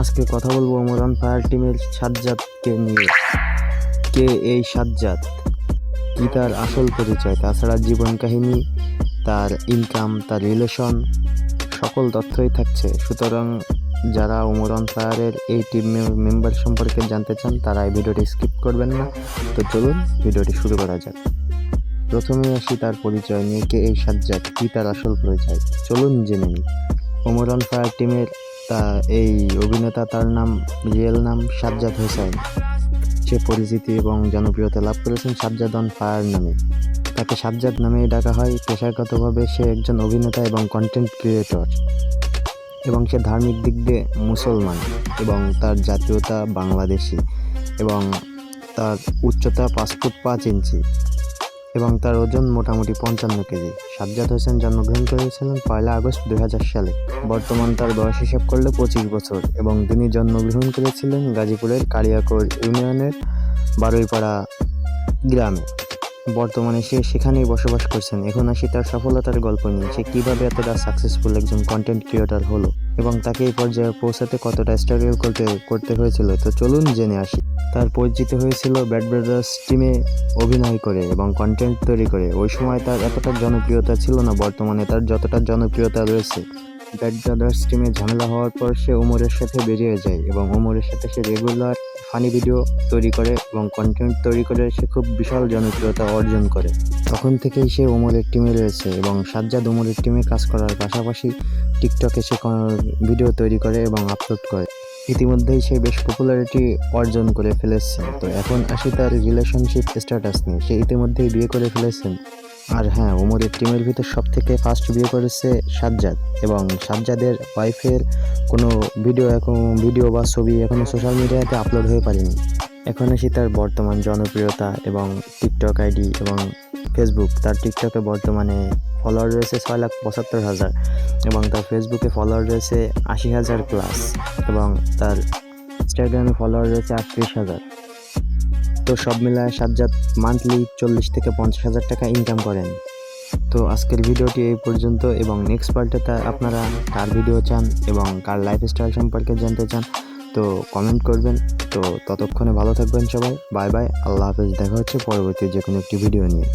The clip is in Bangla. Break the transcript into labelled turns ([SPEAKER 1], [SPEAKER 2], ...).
[SPEAKER 1] আজকে কথা বলবো ওমর ফায়ার টিমের সাজ্জাদকে নিয়ে। কে এই সাজ্জাদ, কি তার আসল পরিচয়, তাছাড়া জীবন কাহিনী, তার ইনকাম, তার রিলেশন, সকল তথ্যই থাকছে। সুতরাং যারা ওমর ফায়ারের এই টিম মেম্বার সম্পর্কে জানতে চান তারা এই ভিডিওটি স্কিপ করবেন না। তো চলুন ভিডিওটি শুরু করা যাক। প্রথমে আসি তার পরিচয় নিয়ে, কে এই সাজ্জাদ, কি তার আসল পরিচয়, চলুন জেনে নিই। ওমর ফায়ার টিমের এই অভিনেতা, তার নাম, রিয়েল নাম সাজ্জাদ হোসাইন। সে পরিচিতি এবং জনপ্রিয়তা লাভ করেছেন সাজ্জাদ অন ফায়ার নামে। তাকে সাজ্জাদ নামেই ডাকা হয়। পেশাগতভাবে সে একজন অভিনেতা এবং কন্টেন্ট ক্রিয়েটর, এবং সে ধার্মিক দিক দিয়ে মুসলমান, এবং তার জাতীয়তা বাংলাদেশি, এবং তার উচ্চতা 5 ফুট 5 ইঞ্চি, এবং তার ওজন মোটামুটি 55 কেজি। সাজ্জাদ হোসেন জন্মগ্রহণ করেছিলেন 1 আগস্ট 2000 সালে। বর্তমান তার বয়স হিসাব করলে 25 বছর, এবং তিনি জন্মগ্রহণ করেছিলেন গাজীপুরের কালিয়াকৈর ইউনিয়নের বারুইপাড়া গ্রামে। বর্তমানে সে সেখানেই বসবাস করছেন। এখন আসি তার সফলতার গল্প নিয়ে। সে কীভাবে এতটা সাকসেসফুল একজন কন্টেন্ট ক্রিয়েটর হলো, এবং তাকে এই পর্যায়ে পৌঁছাতে কতটা স্ট্রাগল করতে হয়েছিল। তো চলুন জেনে আসি। তার পরিচিত হয়েছিল ব্যাড ব্রাদার্স টিমে অভিনয় করে এবং কন্টেন্ট তৈরি করে। ওই সময় তার এতটা জনপ্রিয়তা ছিল না বর্তমানে তার যতটা জনপ্রিয়তা রয়েছে। ব্যাড ব্রাদার্স টিমে ঝামেলা হওয়ার পর সে ওমরের সাথে বেরিয়ে যায়, এবং ওমরের সাথে সে রেগুলার ফানি ভিডিও তৈরি করে এবং কন্টেন্ট তৈরি করে সে খুব বিশাল জনপ্রিয়তা অর্জন করে। তখন থেকেই সে ওমরের টিমে রয়েছে, এবং সাজ্জাদ ওমরের টিমে কাজ করার পাশাপাশি টিকটকে সে ভিডিও তৈরি করে এবং আপলোড করে। ইতিমধ্যেই সে বেশ পপুলারিটি অর্জন করে ফেলেছে। তো এখন আসি তার রিলেশনশিপ স্ট্যাটাস নিয়ে। সে ইতিমধ্যেই বিয়ে করে ফেলেছেন। আর হ্যাঁ, ওমরের টিমের ভিতর সবথেকে ফার্স্ট বিয়ে করেছে সাজ্জাদ, এবং সাজ্জাদের ওয়াইফের কোনো ভিডিও বা ছবি এখনও সোশ্যাল মিডিয়াতে আপলোড হয়ে পারেনি। এখন আসি তার বর্তমান জনপ্রিয়তা এবং টিকটক আইডি এবং ফেসবুক। তার টিকটকে বর্তমানে ফলোয়ার রয়েছে 6,75,000, এবং তার ফেসবুকে ফলোয়ার রয়েছে 80,000 প্লাস, এবং তার ইনস্টাগ্রামে ফলোয়ার রয়েছে 38,000। তো সব মিলায় সাজ্জাদ মান্থলি 40 থেকে 50,000 টাকা ইনকাম করেন। তো আজকের ভিডিওটি এই পর্যন্ত, এবং নেক্সট পার্টে আপনারা কার ভিডিও চান এবং কার লাইফস্টাইল সম্পর্কে জানতে চান তো কমেন্ট করবেন। তো ততক্ষণে ভালো থাকবেন সবাই। বাই বাই, আল্লাহ হাফেজ। দেখা হচ্ছে পরবর্তী যে কোনো একটি ভিডিও নিয়ে।